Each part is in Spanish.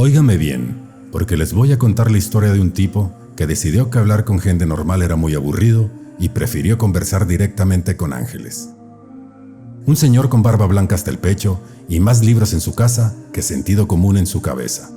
Óigame bien, porque les voy a contar la historia de un tipo que decidió que hablar con gente normal era muy aburrido y prefirió conversar directamente con ángeles. Un señor con barba blanca hasta el pecho y más libros en su casa que sentido común en su cabeza.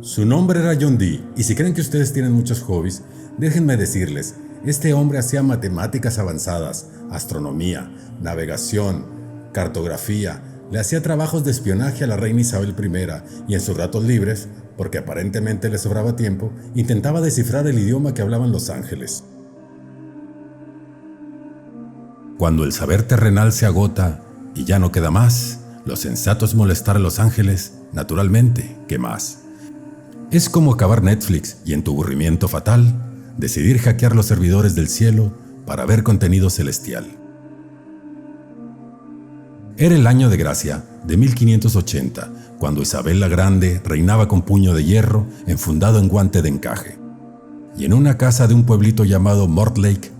Su nombre era John Dee, y si creen que ustedes tienen muchos hobbies, déjenme decirles, este hombre hacía matemáticas avanzadas, astronomía, navegación, cartografía, le hacía trabajos de espionaje a la reina Isabel I y en sus ratos libres, porque aparentemente le sobraba tiempo, intentaba descifrar el idioma que hablaban los ángeles. Cuando el saber terrenal se agota y ya no queda más, lo sensato es molestar a los ángeles, naturalmente, ¿qué más? Es como acabar Netflix y en tu aburrimiento fatal, decidir hackear los servidores del cielo para ver contenido celestial. Era el año de gracia de 1580, cuando Isabel la Grande reinaba con puño de hierro enfundado en guante de encaje. Y en una casa de un pueblito llamado Mortlake,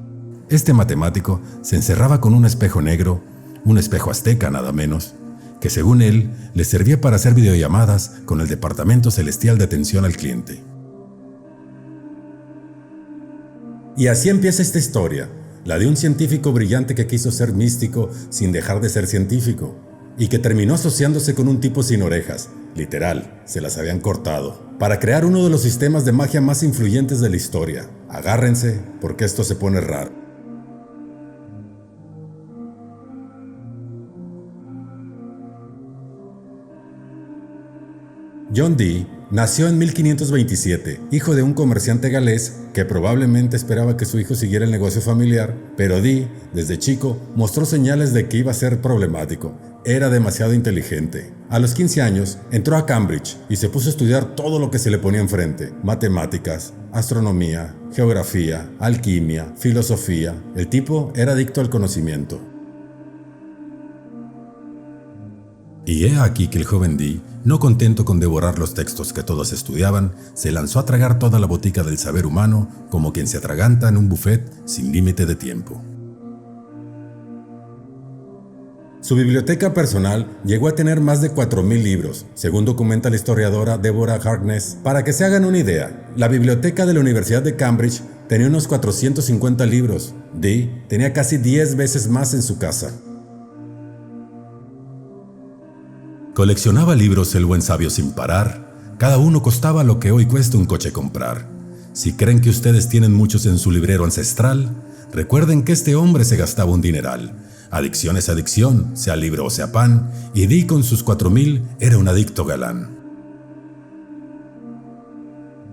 este matemático se encerraba con un espejo negro, un espejo azteca nada menos, que según él le servía para hacer videollamadas con el Departamento Celestial de Atención al Cliente. Y así empieza esta historia, la de un científico brillante que quiso ser místico sin dejar de ser científico, y que terminó asociándose con un tipo sin orejas, literal, se las habían cortado, para crear uno de los sistemas de magia más influyentes de la historia. Agárrense, porque esto se pone raro. John Dee nació en 1527, hijo de un comerciante galés que probablemente esperaba que su hijo siguiera el negocio familiar, pero Dee, desde chico, mostró señales de que iba a ser problemático. Era demasiado inteligente. A los 15 años, entró a Cambridge y se puso a estudiar todo lo que se le ponía enfrente: matemáticas, astronomía, geografía, alquimia, filosofía. El tipo era adicto al conocimiento. Y he aquí que el joven Dee, no contento con devorar los textos que todos estudiaban, se lanzó a tragar toda la botica del saber humano como quien se atraganta en un buffet sin límite de tiempo. Su biblioteca personal llegó a tener más de 4,000 libros, según documenta la historiadora Deborah Harkness. Para que se hagan una idea, la biblioteca de la Universidad de Cambridge tenía unos 450 libros. Dee tenía casi 10 veces más en su casa. Coleccionaba libros el buen sabio sin parar. Cada uno costaba lo que hoy cuesta un coche comprar. Si creen que ustedes tienen muchos en su librero ancestral, recuerden que este hombre se gastaba un dineral. Adicción es adicción, sea libro o sea pan, y Dee con sus 4,000 era un adicto galán.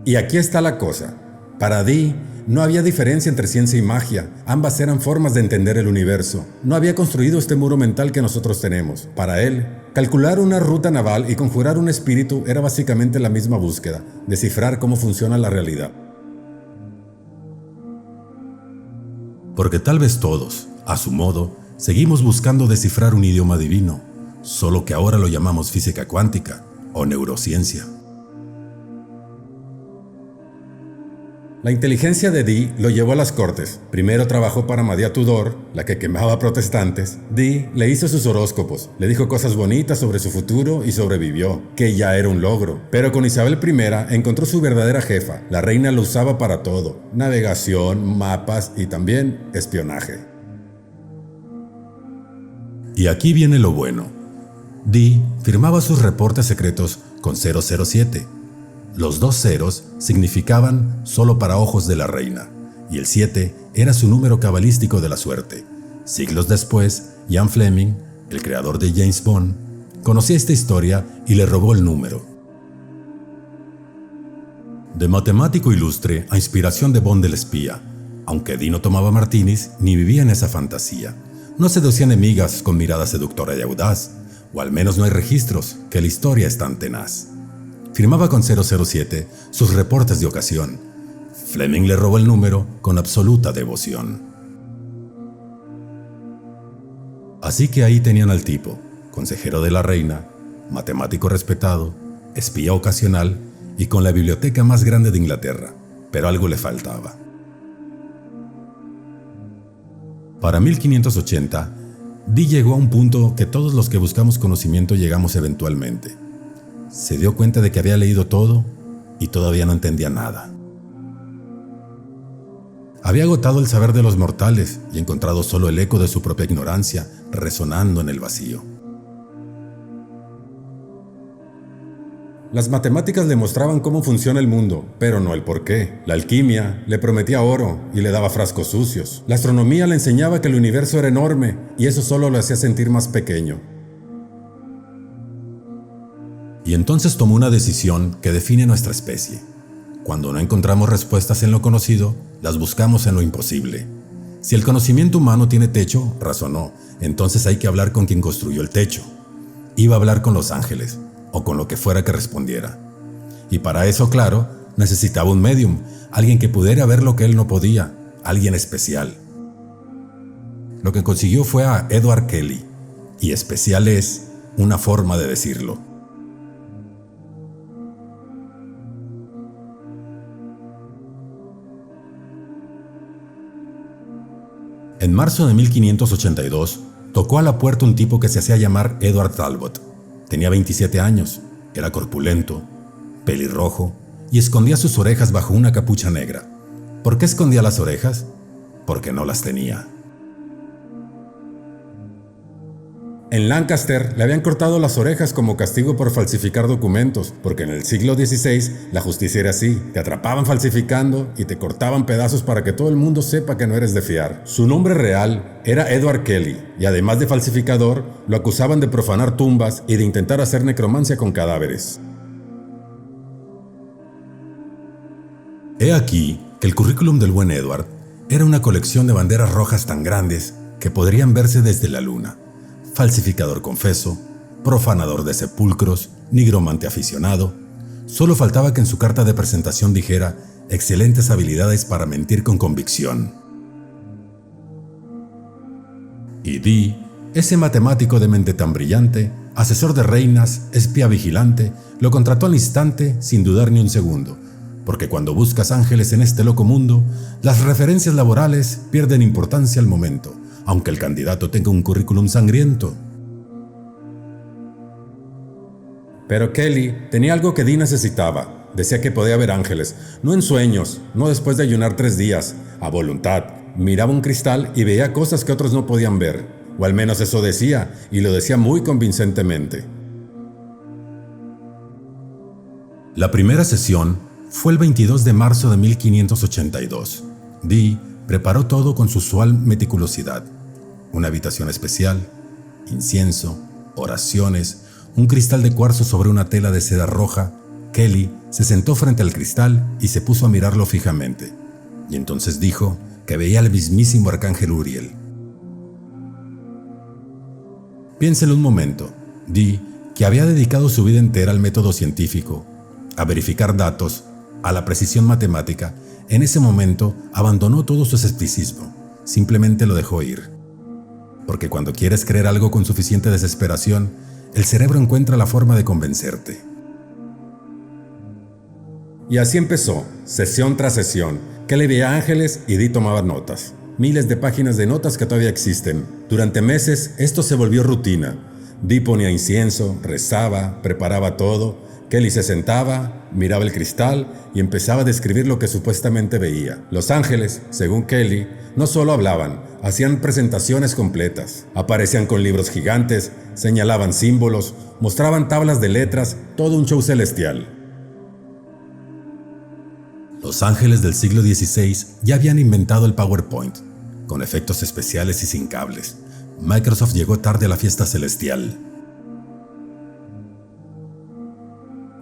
Y aquí está la cosa. Para Dee no había diferencia entre ciencia y magia, ambas eran formas de entender el universo. No había construido este muro mental que nosotros tenemos. Para él, calcular una ruta naval y conjurar un espíritu era básicamente la misma búsqueda, descifrar cómo funciona la realidad. Porque tal vez todos, a su modo, seguimos buscando descifrar un idioma divino, solo que ahora lo llamamos física cuántica o neurociencia. La inteligencia de Dee lo llevó a las cortes. Primero trabajó para María Tudor, la que quemaba protestantes. Dee le hizo sus horóscopos, le dijo cosas bonitas sobre su futuro y sobrevivió, que ya era un logro. Pero con Isabel I encontró su verdadera jefa. La reina lo usaba para todo: navegación, mapas y también espionaje. Y aquí viene lo bueno. Dee firmaba sus reportes secretos con 007. Los 2 ceros significaban solo para ojos de la reina, y el 7 era su número cabalístico de la suerte. Siglos después, Ian Fleming, el creador de James Bond, conocía esta historia y le robó el número. De matemático ilustre a inspiración de Bond el espía, aunque Dee no tomaba martinis ni vivía en esa fantasía. No seducía enemigas con mirada seductora y audaz, o al menos no hay registros, que la historia es tan tenaz. Firmaba con 007 sus reportes de ocasión. Fleming le robó el número con absoluta devoción. Así que ahí tenían al tipo, consejero de la reina, matemático respetado, espía ocasional y con la biblioteca más grande de Inglaterra, pero algo le faltaba. Para 1580, Dee llegó a un punto que todos los que buscamos conocimiento llegamos eventualmente. Se dio cuenta de que había leído todo y todavía no entendía nada. Había agotado el saber de los mortales y encontrado solo el eco de su propia ignorancia resonando en el vacío. Las matemáticas le mostraban cómo funciona el mundo, pero no el porqué. La alquimia le prometía oro y le daba frascos sucios. La astronomía le enseñaba que el universo era enorme y eso solo lo hacía sentir más pequeño. Y entonces tomó una decisión que define nuestra especie. Cuando no encontramos respuestas en lo conocido, las buscamos en lo imposible. Si el conocimiento humano tiene techo, razonó, entonces hay que hablar con quien construyó el techo. Iba a hablar con los ángeles, o con lo que fuera que respondiera. Y para eso, claro, necesitaba un medium, alguien que pudiera ver lo que él no podía, alguien especial. Lo que consiguió fue a Edward Kelly, y especial es una forma de decirlo. En marzo de 1582, tocó a la puerta un tipo que se hacía llamar Edward Talbot. Tenía 27 años, era corpulento, pelirrojo y escondía sus orejas bajo una capucha negra. ¿Por qué escondía las orejas? Porque no las tenía. En Lancaster le habían cortado las orejas como castigo por falsificar documentos, porque en el siglo XVI la justicia era así, te atrapaban falsificando y te cortaban pedazos para que todo el mundo sepa que no eres de fiar. Su nombre real era Edward Kelly, y además de falsificador, lo acusaban de profanar tumbas y de intentar hacer necromancia con cadáveres. He aquí que el currículum del buen Edward era una colección de banderas rojas tan grandes que podrían verse desde la luna. Falsificador confeso, profanador de sepulcros, nigromante aficionado. Solo faltaba que en su carta de presentación dijera excelentes habilidades para mentir con convicción. Y Dee, ese matemático de mente tan brillante, asesor de reinas, espía vigilante, lo contrató al instante sin dudar ni un segundo, porque cuando buscas ángeles en este loco mundo, las referencias laborales pierden importancia al momento, aunque el candidato tenga un currículum sangriento. Pero Kelly tenía algo que Dee necesitaba. Decía que podía ver ángeles, no en sueños, no después de ayunar 3 días, a voluntad. Miraba un cristal y veía cosas que otros no podían ver, o al menos eso decía, y lo decía muy convincentemente. La primera sesión fue el 22 de marzo de 1582. Dee preparó todo con su usual meticulosidad. Una habitación especial, incienso, oraciones, un cristal de cuarzo sobre una tela de seda roja. Kelly se sentó frente al cristal y se puso a mirarlo fijamente. Y entonces dijo que veía al mismísimo arcángel Uriel. Piénselo un momento. Dee, que había dedicado su vida entera al método científico, a verificar datos, a la precisión matemática, en ese momento abandonó todo su escepticismo. Simplemente lo dejó ir. Porque cuando quieres creer algo con suficiente desesperación, el cerebro encuentra la forma de convencerte. Y así empezó, sesión tras sesión. Kelly veía ángeles y Dee tomaba notas. Miles de páginas de notas que todavía existen. Durante meses esto se volvió rutina. Dee ponía incienso, rezaba, preparaba todo. Kelly se sentaba, miraba el cristal y empezaba a describir lo que supuestamente veía. Los ángeles, según Kelly, no solo hablaban, hacían presentaciones completas. Aparecían con libros gigantes, señalaban símbolos, mostraban tablas de letras, todo un show celestial. Los ángeles del siglo XVI ya habían inventado el PowerPoint, con efectos especiales y sin cables. Microsoft llegó tarde a la fiesta celestial.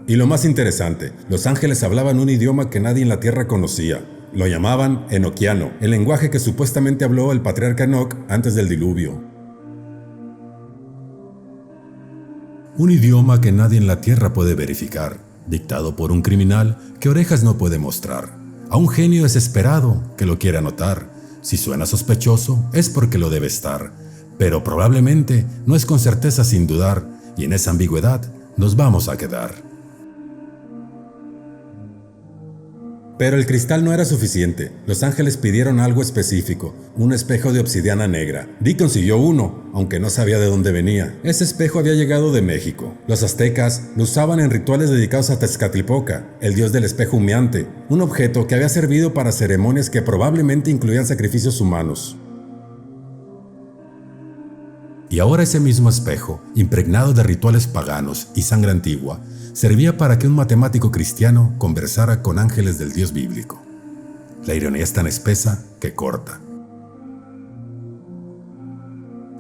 Y lo más interesante, los ángeles hablaban un idioma que nadie en la Tierra conocía. Lo llamaban enoquiano, el lenguaje que supuestamente habló el patriarca Enoc antes del diluvio. Un idioma que nadie en la Tierra puede verificar, dictado por un criminal que orejas no puede mostrar, a un genio desesperado que lo quiere anotar. Si suena sospechoso, es porque lo debe estar, pero probablemente no es con certeza sin dudar, y en esa ambigüedad nos vamos a quedar. Pero el cristal no era suficiente. Los ángeles pidieron algo específico, un espejo de obsidiana negra. Dee consiguió uno, aunque no sabía de dónde venía. Ese espejo había llegado de México. Los aztecas lo usaban en rituales dedicados a Tezcatlipoca, el dios del espejo humeante, un objeto que había servido para ceremonias que probablemente incluían sacrificios humanos. Y ahora ese mismo espejo, impregnado de rituales paganos y sangre antigua, servía para que un matemático cristiano conversara con ángeles del Dios bíblico. La ironía es tan espesa que corta.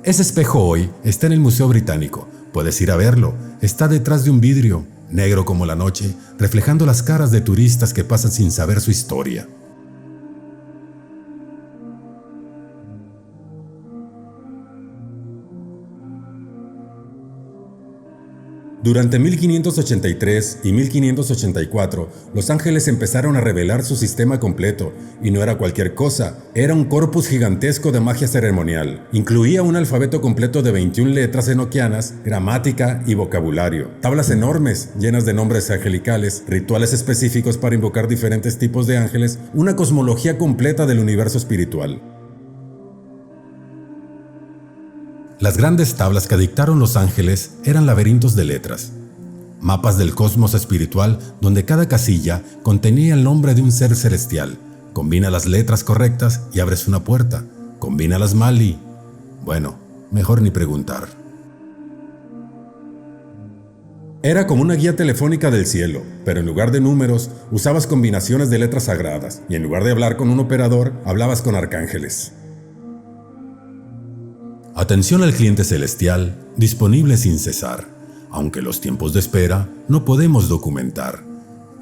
Ese espejo hoy está en el Museo Británico. Puedes ir a verlo. Está detrás de un vidrio, negro como la noche, reflejando las caras de turistas que pasan sin saber su historia. Durante 1583 y 1584, los ángeles empezaron a revelar su sistema completo, y no era cualquier cosa, era un corpus gigantesco de magia ceremonial. Incluía un alfabeto completo de 21 letras enoquianas, gramática y vocabulario, tablas enormes llenas de nombres angelicales, rituales específicos para invocar diferentes tipos de ángeles, una cosmología completa del universo espiritual. Las grandes tablas que dictaron los ángeles eran laberintos de letras, mapas del cosmos espiritual donde cada casilla contenía el nombre de un ser celestial. Combina las letras correctas y abres una puerta. Combínalas mal y... bueno, mejor ni preguntar. Era como una guía telefónica del cielo, pero en lugar de números, usabas combinaciones de letras sagradas, y en lugar de hablar con un operador, hablabas con arcángeles. Atención al cliente celestial, disponible sin cesar, aunque los tiempos de espera no podemos documentar.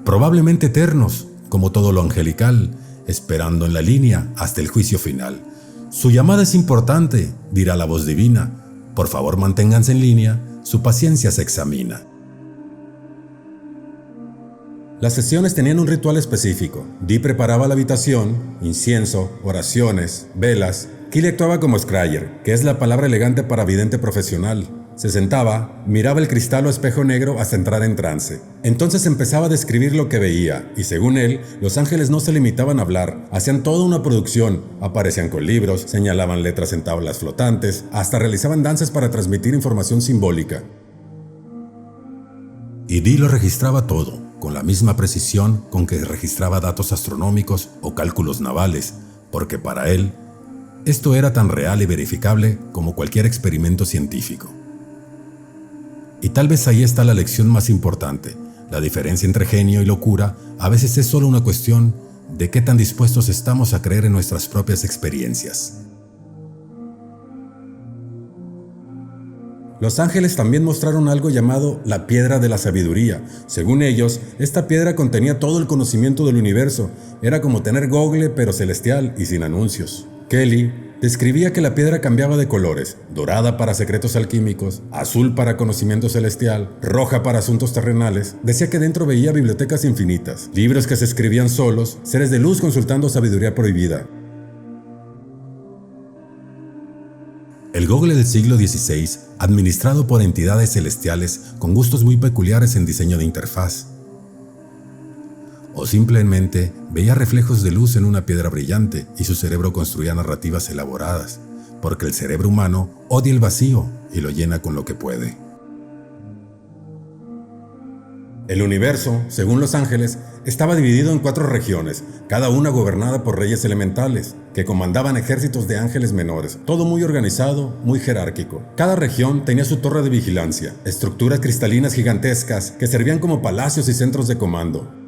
Probablemente eternos, como todo lo angelical, esperando en la línea hasta el juicio final. Su llamada es importante, dirá la voz divina. Por favor, manténganse en línea, su paciencia se examina. Las sesiones tenían un ritual específico. Dee preparaba la habitación, incienso, oraciones, velas. Keely actuaba como scryer, que es la palabra elegante para vidente profesional. Se sentaba, miraba el cristal o espejo negro hasta entrar en trance. Entonces empezaba a describir lo que veía, y según él, los ángeles no se limitaban a hablar, hacían toda una producción, aparecían con libros, señalaban letras en tablas flotantes, hasta realizaban danzas para transmitir información simbólica. Y Dee lo registraba todo, con la misma precisión con que registraba datos astronómicos o cálculos navales, porque para él, esto era tan real y verificable como cualquier experimento científico. Y tal vez ahí está la lección más importante. La diferencia entre genio y locura a veces es solo una cuestión de qué tan dispuestos estamos a creer en nuestras propias experiencias. Los ángeles también mostraron algo llamado la piedra de la sabiduría. Según ellos, esta piedra contenía todo el conocimiento del universo. Era como tener Google pero celestial y sin anuncios. Keely describía que la piedra cambiaba de colores: dorada para secretos alquímicos, azul para conocimiento celestial, roja para asuntos terrenales. Decía que dentro veía bibliotecas infinitas, libros que se escribían solos, seres de luz consultando sabiduría prohibida. El Google del siglo XVI, administrado por entidades celestiales con gustos muy peculiares en diseño de interfaz. O simplemente veía reflejos de luz en una piedra brillante y su cerebro construía narrativas elaboradas, porque el cerebro humano odia el vacío y lo llena con lo que puede. El universo, según los ángeles, estaba dividido en 4 regiones, cada una gobernada por reyes elementales, que comandaban ejércitos de ángeles menores, todo muy organizado, muy jerárquico. Cada región tenía su torre de vigilancia, estructuras cristalinas gigantescas que servían como palacios y centros de comando.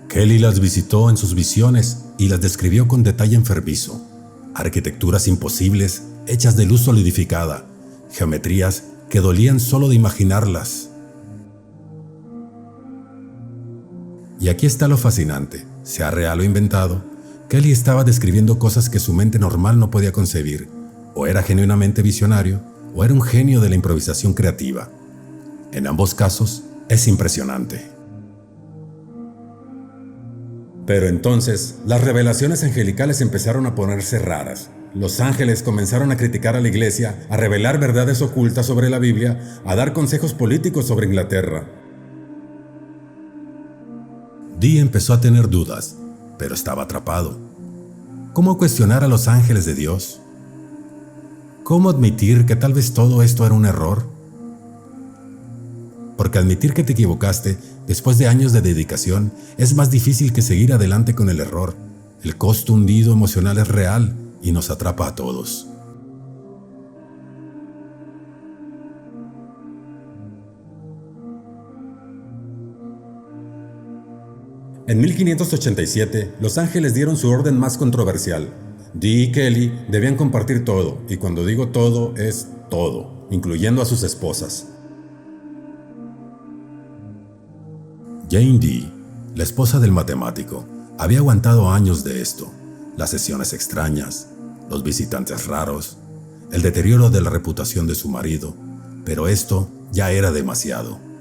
Keely las visitó en sus visiones y las describió con detalle enfermizo. Arquitecturas imposibles, hechas de luz solidificada, geometrías que dolían solo de imaginarlas. Y aquí está lo fascinante, sea real o inventado, Keely estaba describiendo cosas que su mente normal no podía concebir. O era genuinamente visionario, o era un genio de la improvisación creativa. En ambos casos, es impresionante. Pero entonces, las revelaciones angelicales empezaron a ponerse raras. Los ángeles comenzaron a criticar a la iglesia, a revelar verdades ocultas sobre la Biblia, a dar consejos políticos sobre Inglaterra. Dee empezó a tener dudas, pero estaba atrapado. ¿Cómo cuestionar a los ángeles de Dios? ¿Cómo admitir que tal vez todo esto era un error? Porque admitir que te equivocaste después de años de dedicación es más difícil que seguir adelante con el error. El costo hundido emocional es real y nos atrapa a todos. En 1587, los ángeles dieron su orden más controversial. Dee y Kelly debían compartir todo, y cuando digo todo, es todo, incluyendo a sus esposas. Jane Dee, la esposa del matemático, había aguantado años de esto, las sesiones extrañas, los visitantes raros, el deterioro de la reputación de su marido, pero esto ya era demasiado.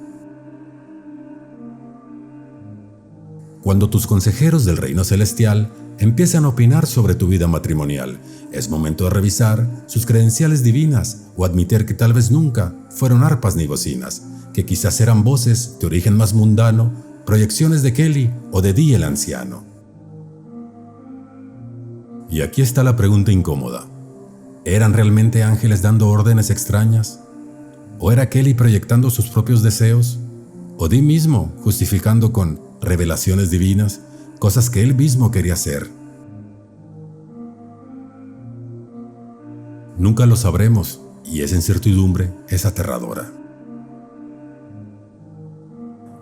Cuando tus consejeros del reino celestial empiezan a opinar sobre tu vida matrimonial, es momento de revisar sus credenciales divinas o admitir que tal vez nunca fueron arpas ni bocinas, que quizás eran voces de origen más mundano, proyecciones de Kelly o de Dee el anciano. Y aquí está la pregunta incómoda. ¿Eran realmente ángeles dando órdenes extrañas? ¿O era Kelly proyectando sus propios deseos? ¿O Dee mismo justificando con revelaciones divinas, cosas que él mismo quería hacer? Nunca lo sabremos, y esa incertidumbre es aterradora.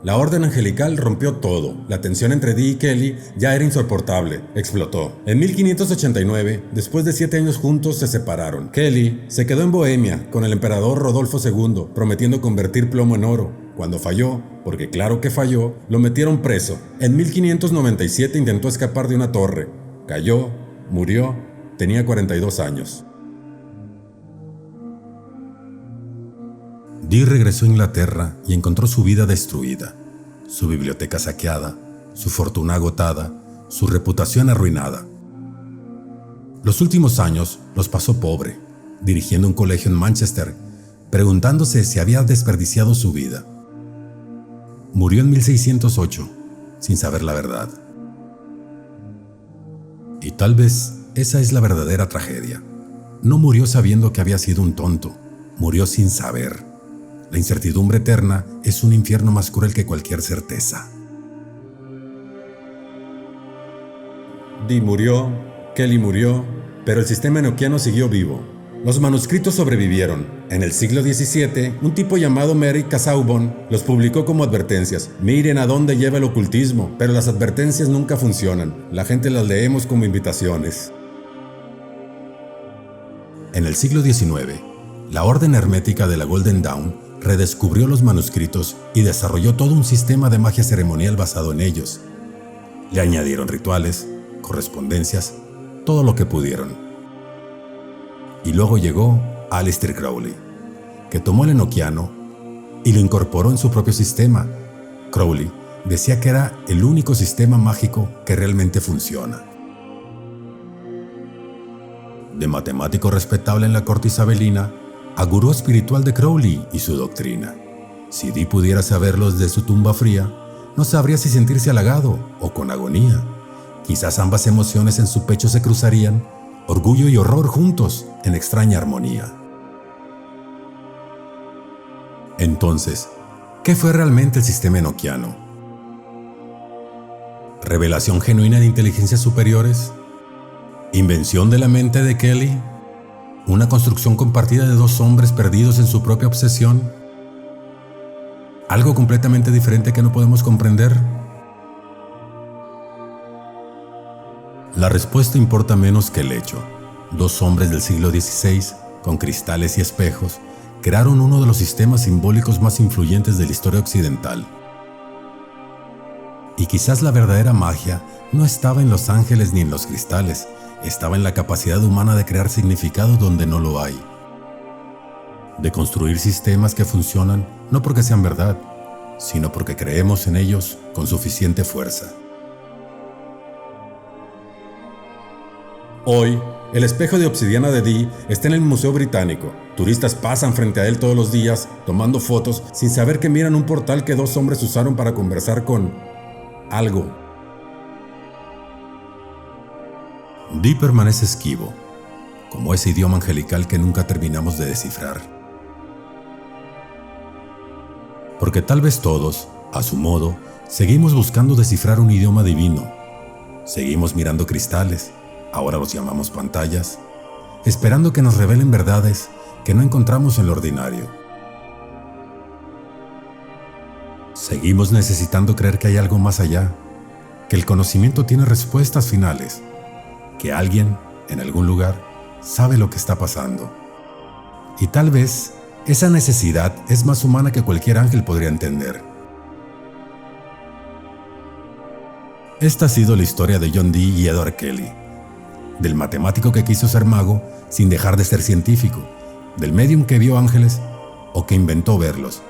La orden angelical rompió todo. La tensión entre Dee y Kelly ya era insoportable. Explotó. En 1589, después de 7 años juntos, se separaron. Kelly se quedó en Bohemia con el emperador Rodolfo II, prometiendo convertir plomo en oro. Cuando falló, porque claro que falló, lo metieron preso. En 1597 intentó escapar de una torre. Cayó, murió, tenía 42 años. Dee regresó a Inglaterra y encontró su vida destruida, su biblioteca saqueada, su fortuna agotada, su reputación arruinada. Los últimos años los pasó pobre, dirigiendo un colegio en Manchester, preguntándose si había desperdiciado su vida. Murió en 1608, sin saber la verdad. Y tal vez esa es la verdadera tragedia. No murió sabiendo que había sido un tonto, murió sin saber. La incertidumbre eterna es un infierno más cruel que cualquier certeza. Dee murió, Kelly murió, pero el sistema enoquiano siguió vivo. Los manuscritos sobrevivieron. En el siglo XVII, un tipo llamado Mary Casaubon los publicó como advertencias. Miren a dónde lleva el ocultismo, pero las advertencias nunca funcionan. La gente las leemos como invitaciones. En el siglo XIX, la Orden Hermética de la Golden Dawn redescubrió los manuscritos y desarrolló todo un sistema de magia ceremonial basado en ellos. Le añadieron rituales, correspondencias, todo lo que pudieron. Y luego llegó Aleister Crowley, que tomó el enoquiano y lo incorporó en su propio sistema. Crowley decía que era el único sistema mágico que realmente funciona. De matemático respetable en la corte isabelina, a gurú espiritual de Crowley y su doctrina. Si Dee pudiera saberlo desde su tumba fría, no sabría si sentirse halagado o con agonía. Quizás ambas emociones en su pecho se cruzarían, orgullo y horror juntos en extraña armonía. Entonces, ¿qué fue realmente el sistema enoquiano? ¿Revelación genuina de inteligencias superiores? ¿Invención de la mente de Kelly? ¿Una construcción compartida de dos hombres perdidos en su propia obsesión? ¿Algo completamente diferente que no podemos comprender? La respuesta importa menos que el hecho. Dos hombres del siglo XVI, con cristales y espejos, crearon uno de los sistemas simbólicos más influyentes de la historia occidental. Y quizás la verdadera magia no estaba en los ángeles ni en los cristales, estaba en la capacidad humana de crear significado donde no lo hay. De construir sistemas que funcionan no porque sean verdad, sino porque creemos en ellos con suficiente fuerza. Hoy, el espejo de obsidiana de Dee está en el Museo Británico. Turistas pasan frente a él todos los días, tomando fotos, sin saber que miran un portal que dos hombres usaron para conversar con algo. Dee permanece esquivo, como ese idioma angelical que nunca terminamos de descifrar. Porque tal vez todos, a su modo, seguimos buscando descifrar un idioma divino. Seguimos mirando cristales, ahora los llamamos pantallas, esperando que nos revelen verdades que no encontramos en lo ordinario. Seguimos necesitando creer que hay algo más allá, que el conocimiento tiene respuestas finales, que alguien, en algún lugar, sabe lo que está pasando. Y tal vez esa necesidad es más humana que cualquier ángel podría entender. Esta ha sido la historia de John Dee y Edward Kelly, del matemático que quiso ser mago sin dejar de ser científico, del médium que vio ángeles o que inventó verlos,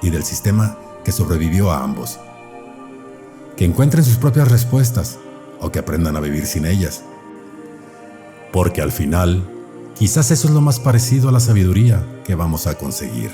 y del sistema que sobrevivió a ambos. Que encuentren sus propias respuestas o que aprendan a vivir sin ellas. Porque al final, quizás eso es lo más parecido a la sabiduría que vamos a conseguir.